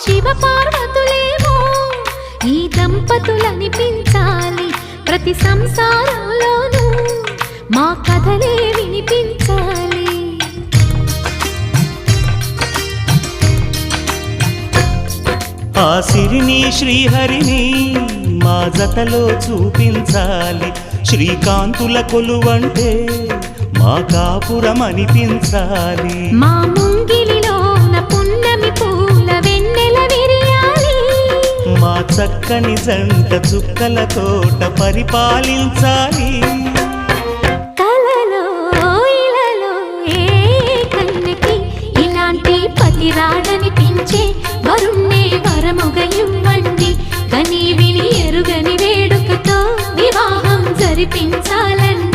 శివ పార్వతులేమో ఈ దంపతులనిపించాలి, ప్రతి సంసారంలోనూ మా కథలే వినిపించాలి. ఆ సిరిని శ్రీహరిని మా జతలో చూపించాలి, శ్రీకాంతుల కొలువంటే మా కాపురం అనిపించాలి. మా ముంగిలిలోన పున్నమి పూల వెన్నెల విరియాలి, మా చక్కని జంట చుక్కల తోట పరిపాలించాలి. కలలో ఇలలో ఏ కన్నెకి ఇలాంటి పతి రాడనిపించే వరుణ్ణే వరముగ ఇవ్వండి, కని విని ఎరుగని వేడుకతో వివాహం జరిపించాలండి.